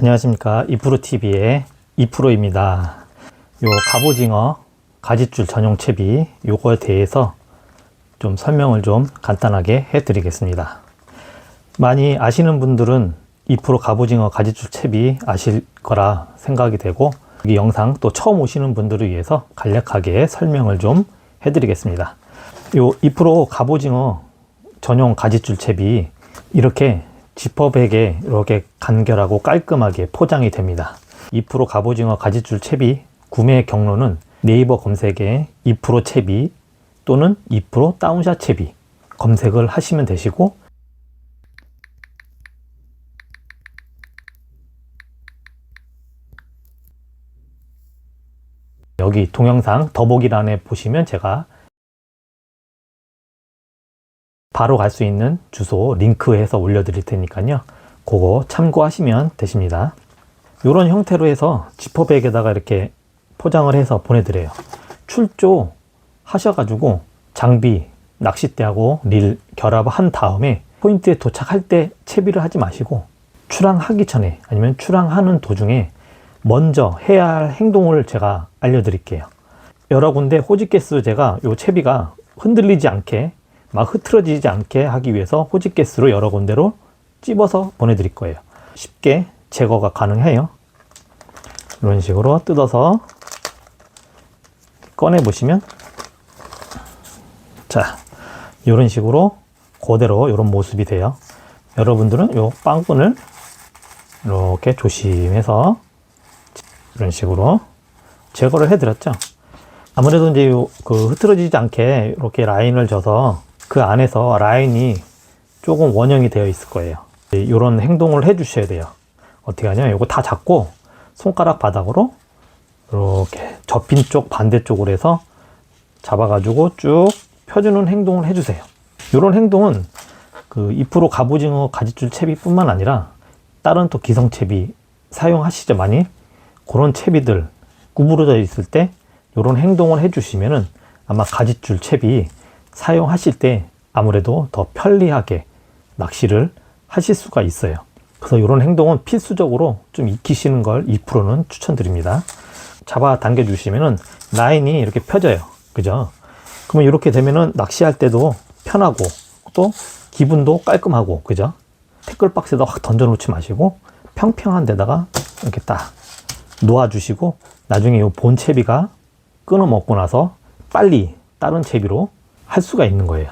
안녕하십니까. 이프로TV의 이프로입니다. 요 갑오징어 가짓줄 전용 채비 요거에 대해서 좀 설명을 좀 간단하게 해 드리겠습니다. 많이 아시는 분들은 이프로 갑오징어 가짓줄 채비 아실 거라 생각이 되고, 이 영상 또 처음 오시는 분들을 위해서 간략하게 설명을 좀 해 드리겠습니다. 요 이프로 갑오징어 전용 가짓줄 채비 이렇게 지퍼백에 이렇게 간결하고 깔끔하게 포장이 됩니다. 이프로 갑오징어 가짓줄 채비 구매 경로는 네이버 검색에 이프로 채비 또는 이프로 다운샷 채비 검색을 하시면 되시고, 여기 동영상 더보기란에 보시면 제가 바로 갈 수 있는 주소 링크해서 올려드릴 테니까요. 그거 참고하시면 되십니다. 이런 형태로 해서 지퍼백에다가 이렇게 포장을 해서 보내드려요. 출조 하셔가지고 장비, 낚싯대하고 릴 결합한 다음에 포인트에 도착할 때 채비를 하지 마시고, 출항하기 전에 아니면 출항하는 도중에 먼저 해야 할 행동을 제가 알려드릴게요. 여러 군데 호직개수 제가 이 채비가 흔들리지 않게 막 흐트러지지 않게 하기 위해서 호직개수로 여러 군데로 찝어서 보내드릴 거예요. 쉽게 제거가 가능해요. 이런 식으로 뜯어서 꺼내 보시면, 자, 이런 식으로 그대로 이런 모습이 돼요. 여러분들은 이 빵끈을 이렇게 조심해서 이런 식으로 제거를 해드렸죠. 아무래도 이제 흐트러지지 않게 이렇게 라인을 줘서 그 안에서 라인이 조금 원형이 되어 있을 거예요. 이런 행동을 해 주셔야 돼요. 어떻게 하냐, 이거 다 잡고 손가락 바닥으로 이렇게 접힌 쪽 반대쪽으로 해서 잡아가지고 쭉 펴주는 행동을 해주세요. 이런 행동은 그 이프로 갑오징어 가짓줄 채비뿐만 아니라 다른 또 기성 채비 사용하시죠, 많이. 그런 채비들 구부러져 있을 때 이런 행동을 해주시면은 아마 가짓줄 채비 사용하실 때 아무래도 더 편리하게 낚시를 하실 수가 있어요. 그래서 이런 행동은 필수적으로 좀 익히시는 걸 이프로는 추천드립니다. 잡아 당겨 주시면은 라인이 이렇게 펴져요. 그죠? 그러면 이렇게 되면은 낚시할 때도 편하고 또 기분도 깔끔하고, 그죠? 태클박스에다 확 던져 놓지 마시고 평평한 데다가 이렇게 딱 놓아 주시고, 나중에 이 본 채비가 끊어 먹고 나서 빨리 다른 채비로 할 수가 있는 거예요.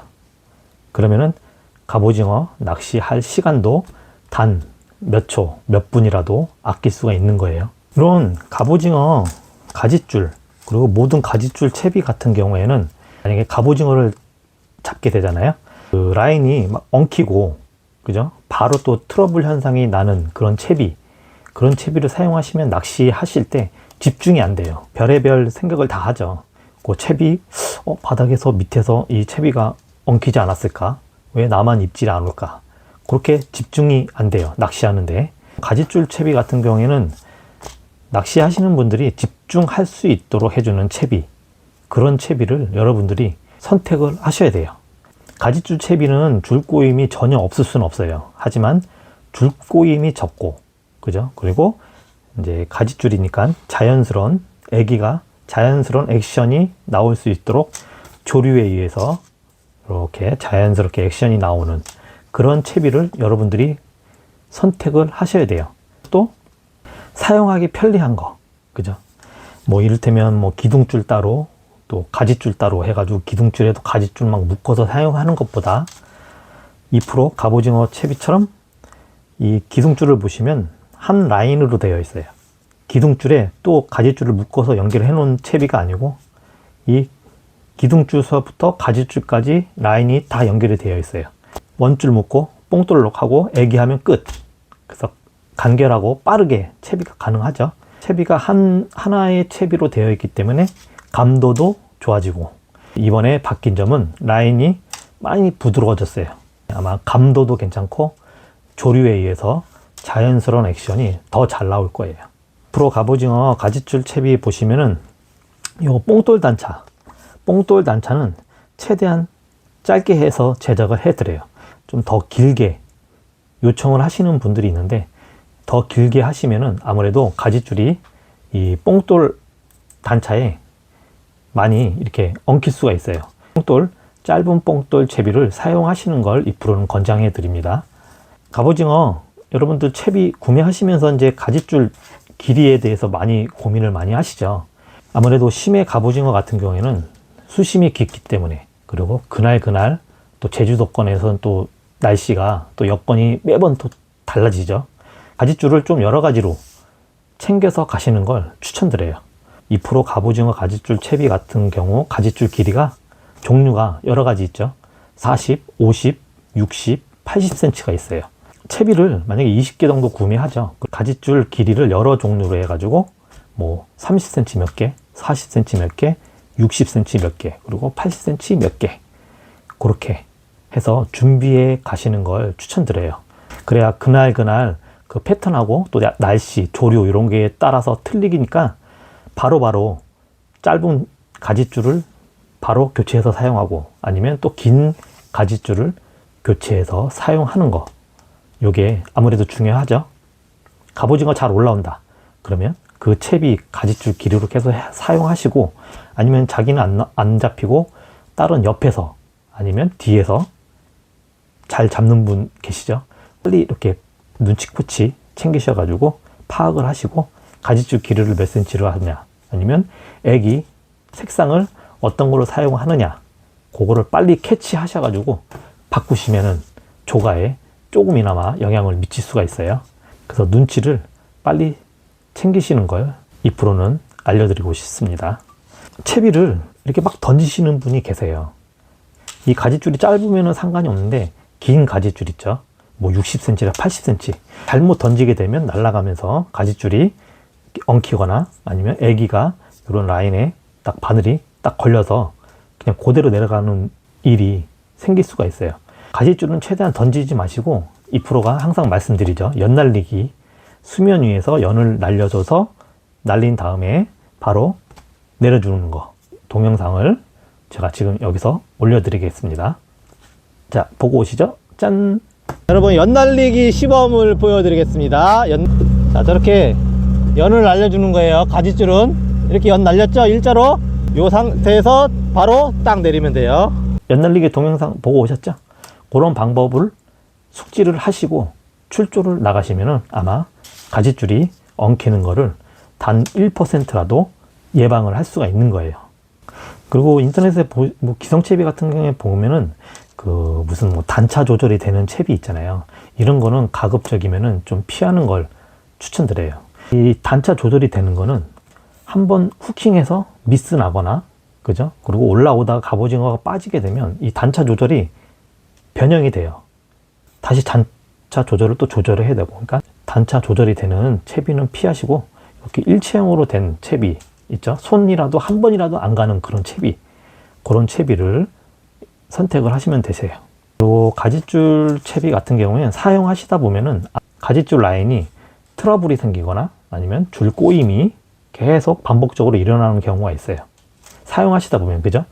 그러면은 갑오징어 낚시할 시간도 단 몇 초, 몇 분이라도 아낄 수가 있는 거예요. 이런 갑오징어 가짓줄, 그리고 모든 가짓줄 채비 같은 경우에는 만약에 갑오징어를 잡게 되잖아요. 그 라인이 막 엉키고, 그죠? 바로 또 트러블 현상이 나는 그런 채비, 그런 채비를 사용하시면 낚시하실 때 집중이 안 돼요. 별의별 생각을 다 하죠. 그 채비, 바닥에서 밑에서 이 채비가 엉키지 않았을까? 왜 나만 입질 않을까? 그렇게 집중이 안 돼요, 낚시하는데. 가짓줄 채비 같은 경우에는 낚시하시는 분들이 집중할 수 있도록 해주는 채비, 그런 채비를 여러분들이 선택을 하셔야 돼요. 가짓줄 채비는 줄꼬임이 전혀 없을 수는 없어요. 하지만 줄꼬임이 적고, 그죠? 그리고 이제 가짓줄이니까 자연스러운 애기가 자연스러운 액션이 나올 수 있도록 조류에 의해서 이렇게 자연스럽게 액션이 나오는 그런 채비를 여러분들이 선택을 하셔야 돼요. 또 사용하기 편리한 거, 그죠? 뭐 이를테면 뭐 기둥줄 따로 또 가짓줄 따로 해가지고 기둥줄에도 가짓줄 막 묶어서 사용하는 것보다 이프로 갑오징어 채비처럼 이 기둥줄을 보시면 한 라인으로 되어 있어요. 기둥줄에 또 가짓줄을 묶어서 연결해 놓은 채비가 아니고 이 기둥줄서부터 가짓줄까지 라인이 다 연결이 되어 있어요. 원줄 묶고 뽕돌록하고 애기하면 끝. 그래서 간결하고 빠르게 채비가 가능하죠. 채비가 하나의 채비로 되어 있기 때문에 감도도 좋아지고, 이번에 바뀐 점은 라인이 많이 부드러워졌어요. 아마 감도도 괜찮고 조류에 의해서 자연스러운 액션이 더 잘 나올 거예요. 프로 갑오징어 가짓줄 채비 보시면은 요 뽕돌 단차는 최대한 짧게 해서 제작을 해 드려요. 좀 더 길게 요청을 하시는 분들이 있는데 더 길게 하시면은 아무래도 가지줄이 이 뽕돌 단차에 많이 이렇게 엉킬 수가 있어요. 짧은 뽕돌 채비를 사용하시는 걸 이 프로는 권장해 드립니다. 갑오징어 여러분들 채비 구매하시면서 이제 가지줄 길이에 대해서 많이 고민을 많이 하시죠. 아무래도 심해 갑오징어 같은 경우에는 수심이 깊기 때문에, 그리고 그날 또 제주도권에서는 또 날씨가 또 여건이 매번 또 달라지죠. 가지줄을 좀 여러 가지로 챙겨서 가시는 걸 추천드려요. 2% 갑오징어 가지줄 채비 같은 경우 가지줄 길이가 종류가 여러 가지 있죠. 40, 50, 60, 80cm가 있어요. 채비를 만약에 20개 정도 구매하죠. 가지줄 길이를 여러 종류로 해가지고 뭐 30cm 몇 개, 40cm 몇 개, 60cm 몇 개, 그리고 80cm 몇 개, 그렇게 해서 준비해 가시는 걸 추천드려요. 그래야 그날 그 패턴하고 또 날씨, 조류 이런 게 따라서 틀리니까 바로바로 짧은 가지줄을 바로 교체해서 사용하고, 아니면 또 긴 가지줄을 교체해서 사용하는 거, 요게 아무래도 중요하죠. 갑오징어 잘 올라온다 그러면 그 채비 가지줄 길이로 계속 사용하시고, 아니면 자기는 안 잡히고 다른 옆에서 아니면 뒤에서 잘 잡는 분 계시죠. 빨리 이렇게 눈치코치 챙기셔가지고 파악을 하시고 가지줄 길이를 몇 cm로 하느냐, 아니면 애기 색상을 어떤 걸로 사용하느냐, 그거를 빨리 캐치하셔가지고 바꾸시면은 조가에 조금이나마 영향을 미칠 수가 있어요. 그래서 눈치를 빨리 챙기시는 걸 2%는 알려드리고 싶습니다. 채비를 이렇게 막 던지시는 분이 계세요. 이 가지줄이 짧으면 상관이 없는데 긴 가지줄 있죠. 뭐 60cm나 80cm 잘못 던지게 되면 날아가면서 가지줄이 엉키거나 아니면 애기가 이런 라인에 딱 바늘이 딱 걸려서 그냥 그대로 내려가는 일이 생길 수가 있어요. 가지줄은 최대한 던지지 마시고 2%가 항상 말씀드리죠. 연 날리기, 수면 위에서 연을 날려줘서 날린 다음에 바로 내려주는 거, 동영상을 제가 지금 여기서 올려드리겠습니다. 자, 보고 오시죠. 짠! 여러분, 연 날리기 시범을 보여드리겠습니다. 자, 저렇게 연을 날려주는 거예요. 가지줄은 이렇게 연 날렸죠? 일자로. 이 상태에서 바로 딱 내리면 돼요. 연 날리기 동영상 보고 오셨죠? 그런 방법을 숙지를 하시고 출조를 나가시면은 아마 가지줄이 엉키는 거를 단 1%라도 예방을 할 수가 있는 거예요. 그리고 인터넷에 뭐 기성채비 같은 경우에 보면은 그 무슨 뭐 단차 조절이 되는 채비 있잖아요. 이런 거는 가급적이면은 좀 피하는 걸 추천드려요. 이 단차 조절이 되는 거는 한번 후킹해서 미스 나거나, 그죠? 그리고 올라오다가 갑오징어가 빠지게 되면 이 단차 조절이 변형이 돼요. 다시 단차 조절을 또 조절을 해야 되고, 그러니까 단차 조절이 되는 채비는 피하시고 이렇게 일체형으로 된 채비 있죠? 손이라도 한 번이라도 안 가는 그런 채비, 그런 채비를 선택을 하시면 되세요. 그리고 가지줄 채비 같은 경우에는 사용하시다 보면은 가지줄 라인이 트러블이 생기거나 아니면 줄 꼬임이 계속 반복적으로 일어나는 경우가 있어요. 사용하시다 보면, 그죠?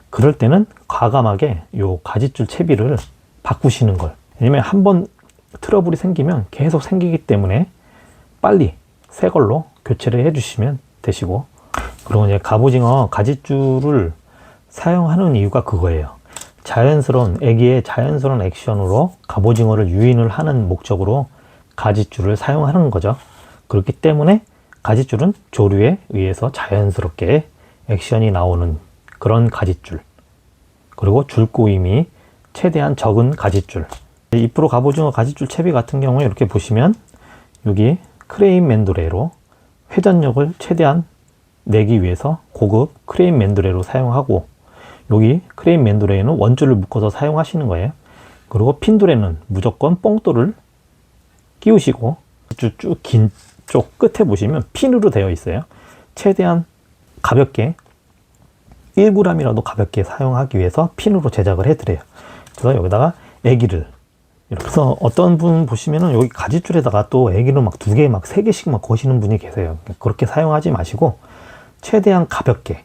그럴 때는 과감하게 요 가지줄 채비를 바꾸시는 걸. 왜냐면 한번 트러블이 생기면 계속 생기기 때문에 빨리 새 걸로 교체를 해주시면 되시고, 그리고 이제 갑오징어 가지줄을 사용하는 이유가 그거예요. 자연스러운, 애기의 자연스러운 액션으로 갑오징어를 유인을 하는 목적으로 가지줄을 사용하는 거죠. 그렇기 때문에 가지줄은 조류에 의해서 자연스럽게 액션이 나오는 그런 가지줄, 그리고 줄 꼬임이 최대한 적은 가지줄. 2% 갑오징어 가지줄 채비 같은 경우에 이렇게 보시면 여기 크레인 맨드레로 회전력을 최대한 내기 위해서 고급 크레인 맨드레로 사용하고, 여기 크레인 맨드레에는 원줄을 묶어서 사용하시는 거예요. 그리고 핀둘에는 무조건 뽕돌을 끼우시고, 쭉 긴 쪽 끝에 보시면 핀으로 되어 있어요. 최대한 가볍게 1g이라도 가볍게 사용하기 위해서 핀으로 제작을 해드려요. 그래서 여기다가 애기를 이렇게, 그래서 어떤 분 보시면은 여기 가지줄에다가 또 애기를 막 2개, 막 3개씩 막 거시는 분이 계세요. 그렇게 사용하지 마시고 최대한 가볍게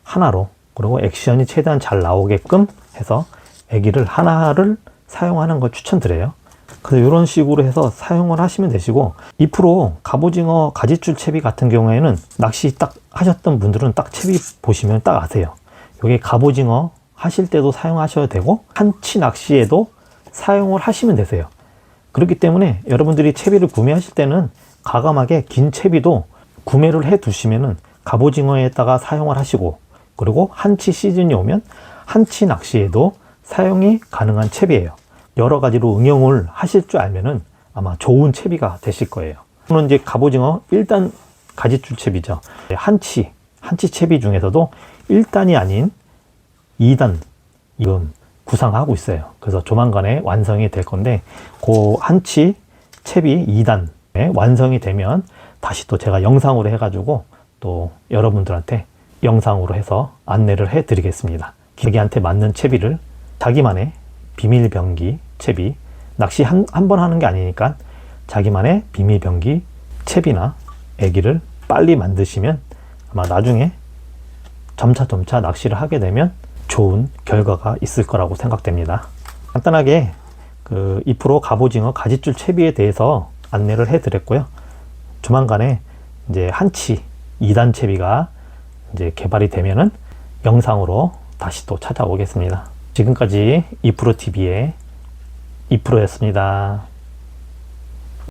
하나로, 그리고 액션이 최대한 잘 나오게끔 해서 애기를 하나를 사용하는 걸 추천드려요. 그래서 이런 식으로 해서 사용을 하시면 되시고, 2% 갑오징어 가지줄 채비 같은 경우에는 낚시 딱 하셨던 분들은 딱 채비 보시면 딱 아세요. 이게 갑오징어 하실 때도 사용하셔도 되고 한치 낚시에도 사용을 하시면 되세요. 그렇기 때문에 여러분들이 채비를 구매하실 때는 과감하게 긴 채비도 구매를 해 두시면은 갑오징어에다가 사용을 하시고, 그리고 한치 시즌이 오면 한치 낚시에도 사용이 가능한 채비예요. 여러 가지로 응용을 하실 줄 알면은 아마 좋은 채비가 되실 거예요. 저는 이제 갑오징어 1단 가지줄 채비죠. 한치 채비 중에서도 1단이 아닌 2단 지금 구상하고 있어요. 그래서 조만간에 완성이 될 건데, 그 한치 채비 2단에 완성이 되면 다시 또 제가 영상으로 해가지고 또 여러분들한테 영상으로 해서 안내를 해 드리겠습니다. 자기한테 맞는 채비를, 자기만의 비밀 병기 채비, 낚시 한 번 하는 게 아니니까 자기만의 비밀 병기 채비나 애기를 빨리 만드시면 아마 나중에 점차 낚시를 하게 되면 좋은 결과가 있을 거라고 생각됩니다. 간단하게 그 2% 갑오징어 가지줄 채비에 대해서 안내를 해 드렸고요. 조만간에 이제 한치 2단 채비가 이제 개발이 되면은 영상으로 다시 또 찾아오겠습니다. 지금까지 2%TV의 2%였습니다.